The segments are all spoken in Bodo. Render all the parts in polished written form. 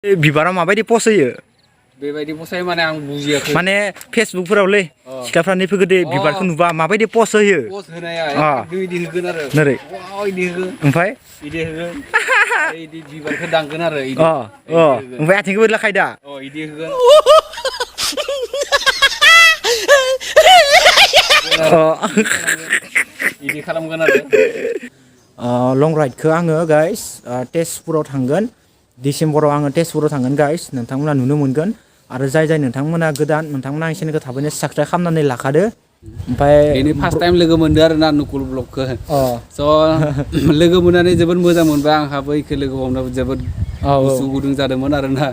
बिबारा माबायदि पस्ट होयो बेबायदि पसाय माने आं बुजियाखै माने फेसबुकफोरावलै सिख्लाफ्रा नै फैगोदे बिबारखौ नुबा माबायदि पस्ट होयो पस्ट होनाया इदि होगोन आरो नोरै वाव इदि होगोन ओमफ्राय इदि होगोन इदि बिबारखौ दांगोन आरो इदि ओमफ्राय आथिंखौ लाखाय दा इदि होगोन इदि खालामगोन आरो लं राइडखौ आङो गाइस तेजपुराव थांगोन डिसेम्बराव आङो तेजपुराव थांगोन गाइस नोंथांमोना नुनो मोनगोन आरो जाय नोंथांमोना गोदान नोंथांमोना आंनि चेनेलखौ थाबैनो साबस्क्राइब खालामनानै लाखादो ओमफ्राय बेनि फार्स्ट टाइम लोगो मोनदो आरो ना नुकुल ब्लगखौ स' लोगो मोननानै जोबोद मोजां मोनबाय आंहाबो इखौ लोगो हमनो जोबोद गोसो गुदुं जादोंमोन आरोना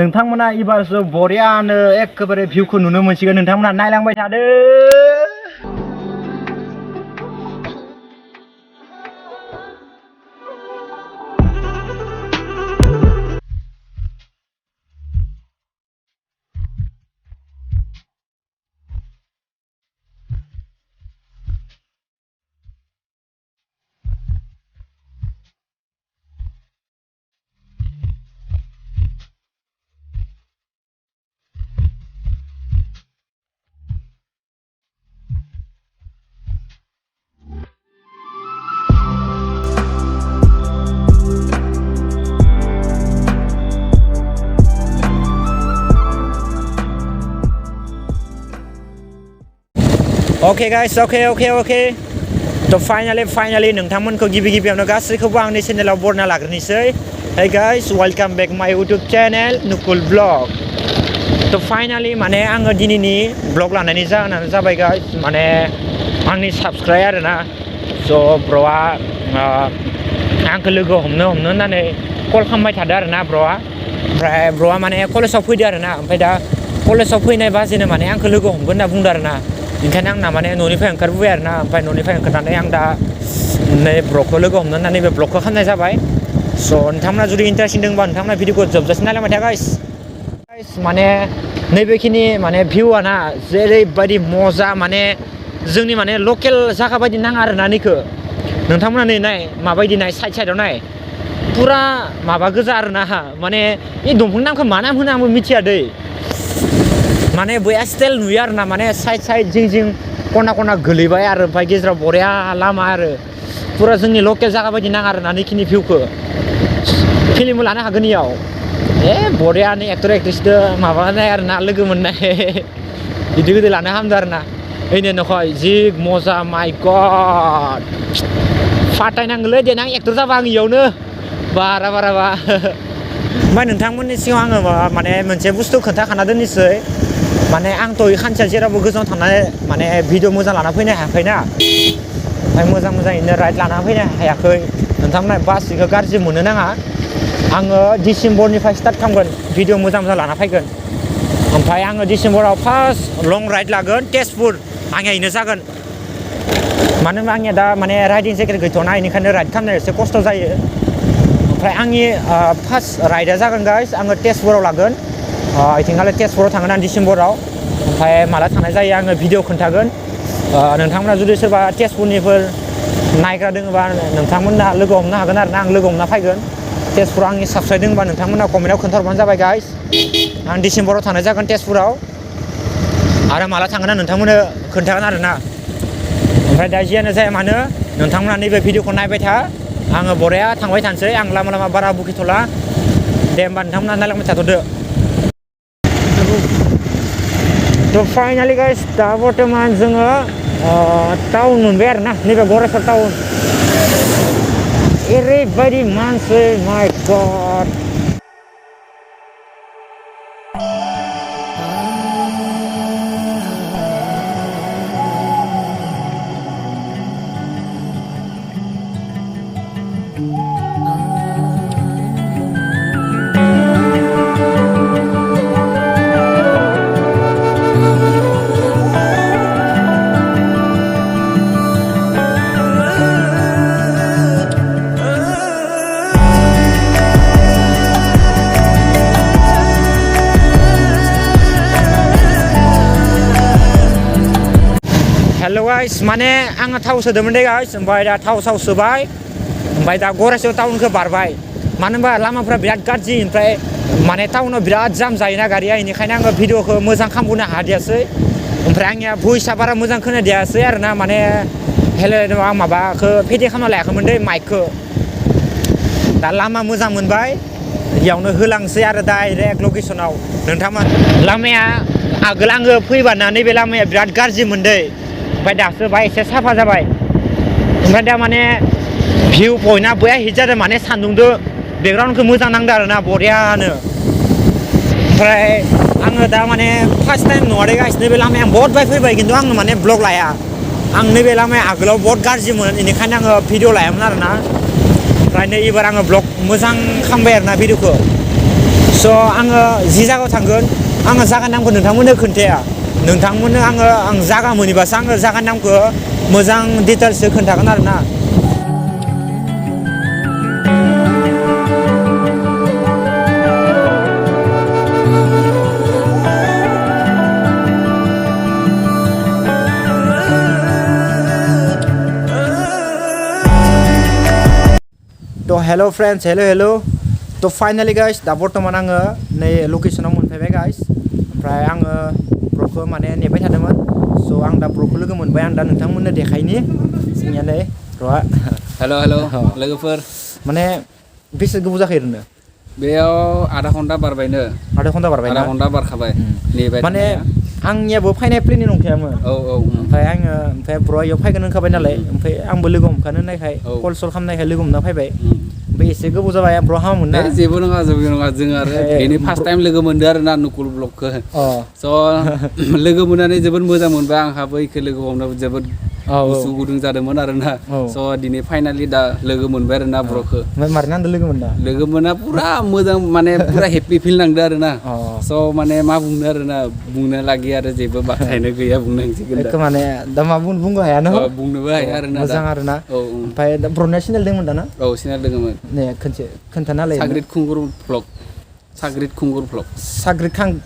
नोंथांमोना एबारसो बरियानो एखेबारे भिउखौ नुनो मोनसिगोन नोंथांमोना नायलांबाय थादो Okay guys, okay. So finally नोंथांमोनखौ गिबियावनो गासैखौबो आंनि चेनेलाव बरना लाग्रोनोसै. Hey guys, welcome back my YouTube channel Nukul Vlog. So finally माने आङो दिनैनि ब्लग लानायनि जाहोनानो जाबाय guys माने आंनि साबस्क्राइब आरोना. So ब्र'आ आंखौ लोगो हमनो होननानै कल खालामबाय थादों आरोना ब्र'आ. ओमफ्राय ब्र'आ माने कलेजाव फैदो आरोना. ओमफ्राय दा कलेजाव फैनाय बाजिनो माने आंखौ लोगो हमगोन होनना बुंदों आरोना. ओंखायनो आंना माने न'निफ्राय ओंखारबोबाय आरोना. ओमफ्राय न'निफ्राय ओंखारनानै आं दा नै ब्लगखौ लोगो हमनो होननानै बे ब्लगखौ खालामनाय जाबाय. स' नोंथांमोना जुदि इन्टारेस्टिं दंबा नोंथांमोना भिडिअखौ जोबजासिम नायलांबाय था गाइस माने नैबेखिनि माने भिउआ ना जेरैबायदि मजा माने जोंनि माने लकेल जायगा बायदि नाङा आरोना नैखौ नोंथांमोना नै नाय माबायदि नाय साइडआव नाय पुरा माबा गोजा आरोना माने बे दंफांनि नामखौ मा नाम होनो आंबो मिथिया दै माने बया स्टाइल नुयो आरोना माने साइड जिं खना गोलैबाय आरो ओमफ्राय गेजेराव बरिया लामा आरो पुरा जोंनि लकेल जायगा बायदि नाङा आरोना नैखिनि भिउखौ फिल्मबो लानो हागोन इयाव बरियानो एक्टर एक्ट्रेसजों माबानाय आरोना लोगो मोननाय बिदि लानो हामदों आरोना ओइनो नखय जि मजा माय गड फाटायनांगोलै देनां एक्टर जाबा आं इयावनो बारा ओमफ्राय नोंथांमोननि सिगाङाव आङो माने मोनसे बुस्थु खोन्थाखाना दोननोसै माने आंथ' खानसेया जेरावबो गोजानाव थांनानै माने भिडिअ मोजां लाना फैनो हायाखैना ओमफ्राय मोजाङैनो राइड लाना फैनो हायाखै नोंथांमोना बास बेखौ गाज्रि मोननो नाङा आङो डिसेम्बरनिफ्राय स्टार्ट खालामगोन भिडिअ मोजां लाना फैगोन ओमफ्राय आङो डिसेम्बराव फार्स्ट लं राइड लागोन तेजपुर आंनिया इनो जागोन मानो होनबा आंनिया दा माने राइडिं जेकेट गैथ'ना बेनिखायनो राइड खालामनो एसे खस्थ' जायो ओमफ्राय आंनि फार्स्ट राइडआ जागोन गाइस आङो तेजपुराव लागोन आथिंखालि तेजपुराव थांगोन आं डिसेम्बराव ओमफ्राय माला थांनाय जायो आङो भिडिअ खोन्थागोन नोंथांमोना जुदि सोरबा तेजपुरनिफोर नायग्रा दङबा नोंथांमोना लोगो हमनो हागोन आरोना आं लोगो हमना फैगोन तेजपुराव आंनि साबस्क्राइब दङबा नोंथांमोना कमेन्टआव खोन्थाहरबानो जाबाय गाइस आं डिसेम्बराव थांनाय जागोन तेजपुराव आरो माला थांगोन आं नोंथांमोननो खोन्थागोन आरोना ओमफ्राय दा जियानो जाया मानो नोंथांमोना नैबे भिडिअखौ नायबाय था आङो बरिया थांबाय थानोसै आं लामा बारा बुखिथ'ला दे होमबा नोंथांमोना नायलांबाय थाथ'दो थ' फाइनालि गाइस दा बर्थमान जोङो टाउन मोनबाय आरोना नैबे गरेस्वर टाउन ओरैबायदि मानसि माय गड हेल' गाइस माने आङो थाव सोदोंमोन दे गाइस ओमफ्राय दा थाव सोबाय ओमफ्राय दा गरेस्वर टाउनखौ बारबाय मानो होनबा लामाफ्रा बिराद गाज्रि ओमफ्राय माने टाउनाव बिराद जाम जायोना गारिया बेनिखायनो आङो भिडिअखौ मोजां खालामबोनो हादियासै ओमफ्राय आंनिया भइसआ बारा मोजां खोनादियासै आरोना माने हेलो आं माबाखौ पेदि खालामना लायाखैमोन दै माइकखौ दा लामा मोजां मोनबाय बेयावनो होलांसै आरो डाइरेक्ट लकेसनाव नोंथांमोन लामाया आगोल आङो फैबाना नैबे लामाया बिराद गाज्रिमोन दै ओमफ्राय दासो बाय एसे साफा जाबाय ओमफ्राय दा माने भिउ पइन्टआ बया हिट जादों माने सान्दुंदो बेकग्राउन्डखौ मोजां नांदों आरोना बरियानो ओमफ्राय आङो दा माने फार्स्ट टाइम नङा दे गाइस नैबे लामाया बहुत बाय फैबाय खिन्थु आङो माने ब्लग लाया आं नैबे लामाया आगोलाव बहुत गाज्रिमोन बेनिखायनो आङो भिडिअ लायामोन आरोना ओमफ्राय नै एबार आङो ब्लग मोजां खालामबाय आरोना भिडिअखौ स' आङो जि जायगायाव थांगोन आङो जायगानि नामखौ नोंथांमोननो खोन्थाया नोंथांमोननो आं जायगा मोनहैबासो आङो जायगानि नामखौ मोजां डिटेल्ससो खोन्थागोन आरोना तो हेलो फ्रेंड्स हेलो तो फाइनली गाइस दा बर्तमान आङो नै लकेसनाव मोनफैबाय गाइस ओमफ्राय आङो ब्र'खौ माने नेबाय थादोंमोन स' आं दा ब्र'खौ लोगो मोनबाय आं दा नोंथांमोननो देखायनि जोंनिया नै ब्र'आ हेलो लोगोफोर माने बेसे गोबाव जाखो ओरैनो बेयाव आधा घन्टा बारबायनो आधा घन्टा बारखाबाय नेबाय माने आंनियाबो फैनाय प्लेनिं नंखायामोन ओमफ्राय ब्र'आ इयाव फैगोन होनखाबाय नालाय ओमफ्राय आंबो लोगो हमखानो होननायखाय कल सल खालामनायखाय लोगो हमना फैबाय ओमफ्य एसे गोबाव जाबाय ब्र' हामोन ना जेबो नङा जों आरो बेनि फार्स्ट टाइम लोगो मोनदो आरो ना नुकुल ब्लगखौ स' लोगो मोननानै जोबोद मोजां मोनबाय आंहाबो इखौ लोगो हमनो जोबोद गोसो गुदुं जादोंमोन आरोना स' दिनै फाइनालि दा लोगो मोनबाय आरोना ब्र'खौ मारै नांदों लोगो मोना पुरा मोजां माने पुरा हेपि फिल नांदो आरोना स' माने मा बुंनो आरोना बुंनो लागि आरो जेबो बाथ्रायानो गैया बुंनांसिगोन दा माने दा मा बुंनो हाया न बुंनोबो हाया आरोना मोजां आरोना ओमफ्राय दा ब्र'निया चेनेल दंमोन दाना चेनेल दङमोन ने खोन्थाना लायो साग्रिद खुंगुर ब्लग साग्रिद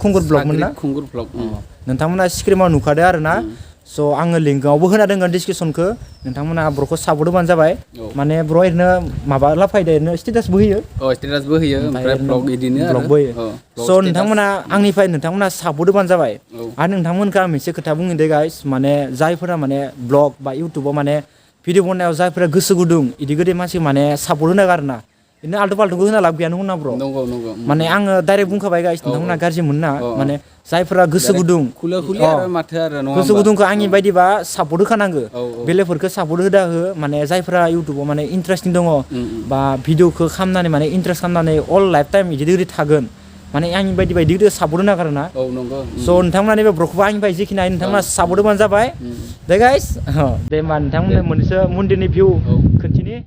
खुंगुर ब्लगमोन ना खुंगुर ब्लग नोंथांमोना स्क्रिनाव नुखादो आरोना स' आङो लिंकआवबो होना दोनगोन डिसक्रिपसनखौ नोंथांमोना ब्र'खौ सापर्ट जाबाय माने ब्र' ओरैनो माबा लाफायदो ओरैनो स्टेटासबो होयो ओमफ्राय ब्लग बिदिनो ब्लगबो होयो स' नोंथांमोना सापर्ट जाबाय आरो नोंथांमोनखौ आं मोनसे खोथा बुङो दे गाइस माने जायफोरा माने ब्लग बा इउटुबाव माने भिडिअ बनायाव जायफोरा गोसो गुदुं इदि गोदै मानसि माने सापर्ट होनांगौ आरोना बिदिनो आल्टु फाल्टुखौ होना लाब गैया नंगौना ब्र' नंगौ माने आङो डाइरेक्ट बुंखाबाय गाइस नोंथांमोना गाज्रि मोनना माने जायफोरा गोसो गुदुं गोसो गुदुंखौ आंनि बायदिबा सापर्ट होखानांगौ बेलेगफोरखौ सापर्ट होदा हो माने जायफोरा इउटुबाव माने इन्टारेस्टिं दङ बा भिडिअखौ खालामनानै माने इन्टारेस्ट खालामनानै अल लाइफ टाइम इदि थागोन माने आंनि बायदि सापर्ट होनांगौ आरोना स' नोंथांमोना नैबे ब्र'खौबो आंनिफ्राय जेखिनि हायो नोंथांमोना सापर्ट होबानो जाबाय दे गाइस दे होमबा नोंथांमोननो मोनसे मन्दिरनि भिउ खोन्थिनि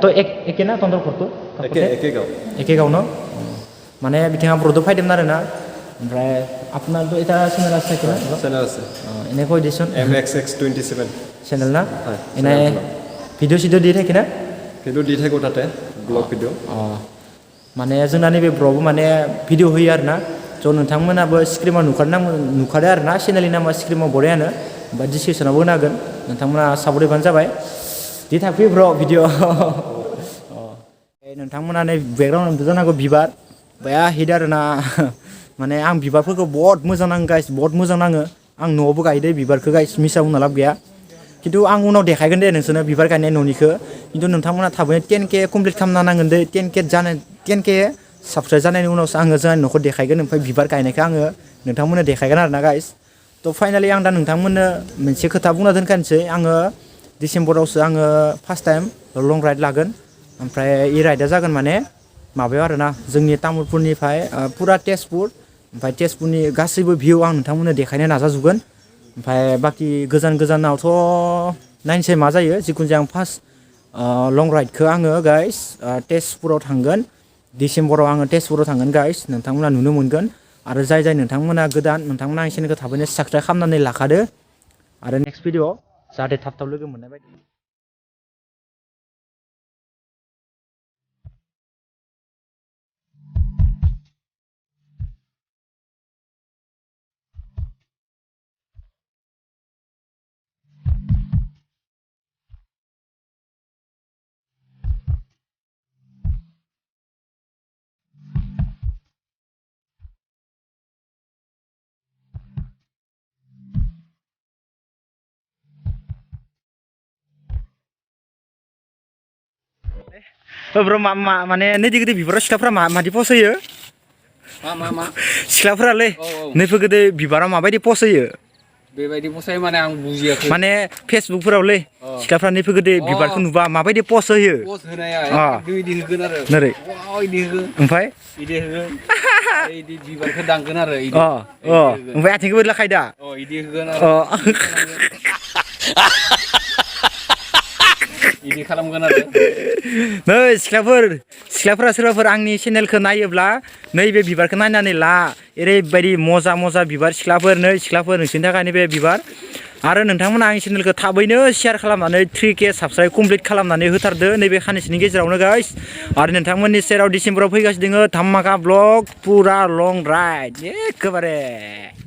तो एके ना तंत्र खरतो एके गाव न माने बिथाङा ब्र'दो फायदोंमोन आरोना ओमफ्राय आपनारथ' এটা चेनेल আছে ना चेनेल আছে এনে কৈ দিছোন MXX27 चेनेल ना এনে ভিডিঅ' দি থাকে না ভিডিঅ' দি থাকো তাতে ব্লগ ভিডিঅ' माने जोंना नैबे ब्र'बो माने भिडिअ' होयो आरोना स' नोंथांमोनाबो स्क्रिनाव नुखादो आरोना चेनेलनि नामा स्क्रिनाव बरियानो ओमफ्राय डिसक्रिपसनावबो होनागोन नोंथांमोना सापर्ट होबानो जाबाय दि थाफै ब्र' भिडिअ' नोंथांमोना नै बेकग्राउन्ड जानांगौ बिबार बया हिट आरोना माने आं बिबारफोरखौ बहुत मोजां नाङो गाइस बहुत मोजां नाङो आं न'आवबो गायदो बिबारखौ गाइस मिसा बुंना लाब गैया खिन्थु आं उनाव देखायगोन दे नोंसोरनो बिबार गायनाय न'निखौ खिन्थु नोंथांमोना थाबैनो 10K कमप्लिट खालामना नांगोन दे 10K साबस्क्राइब जानायनि उनावसो आङो जोंनि न'खौ देखायगोन ओमफ्राय बिबार गायनायखौ आङो नोंथांमोननो देखायगोन आरोना गाइस थ' फाइनालि आं दा नोंथांमोननो मोनसे खोथा बुंना दोनखानोसै आङो डिसेम्बरावसो आङो फार्स्ट टाइम लं राइड लागोन ओमफ्राय इ राइडआ जागोन माने माबायाव आरोना जोंनि तामुलपुरनिफ्राय पुरा तेजपुर ओमफ्राय तेजपुरनि गासैबो भिउ आं नोंथांमोननो देखायनो नाजाजोबगोन ओमफ्राय बाखि गोजानावथ' नायनोसै मा जायो जिखुनु जाया आं फार्स्ट लं राइडखौ आङो गाइस तेजपुराव थांगोन डिसेम्बराव आङो तेजपुराव थांगोन गाइस नोंथांमोना नुनो मोनगोन आरो जाय जाय नोंथांमोना गोदान नोंथांमोना आंनि चेनेलखौ थाबैनो साबस्क्राइब खालामनानै लाखादो आरो नेक्स्ट भिडिअ जाहाथे थाब थाब लोगो मोननाय बायदि ब्र माने नैदि गोदै बिबाराव सिख्लाफ्रा मादि पस होयो मा सिख्लाफोरालै नैफोर गोदै बिबाराव माबायदि पस होयो बेबायदि पसाय माने आं बुजियाखै माने फेसबुकफोरावलै सिख्लाफ्रा नैफोर गोदै बिबारखौ नुबा माबायदि पस होयो पस होनाया बिदि होगोन आरो नोरै इदि होगोन ओमफ्राय इदि होगोन इदि बिबारखौ दांगोन आरो इदि ओमफ्राय आथिंखौ बोदलाखाय दा इदि होगोन आरो इदि खालामगोन आरो नै सिख्लाफोरा सोरबाफोर आंनि चेनेलखौ नायोब्ला नैबे बिबारखौ नायनानै ला ओरैबायदि मजा बिबार सिख्लाफोर नोंसोरनि थाखाय नैबे बिबार आरो नोंथांमोना आंनि चेनेलखौ थाबैनो शेयार खालामनानै 3K साबस्क्राइब कमप्लिट खालामनानै होथारदो नैबे साननैसोनि गेजेरावनो गाइस आरो नोंथांमोननि सेराव डिसेम्बराव फैगासिनो दङ धामाका ब्लग पुरा लं राइड एखेबारे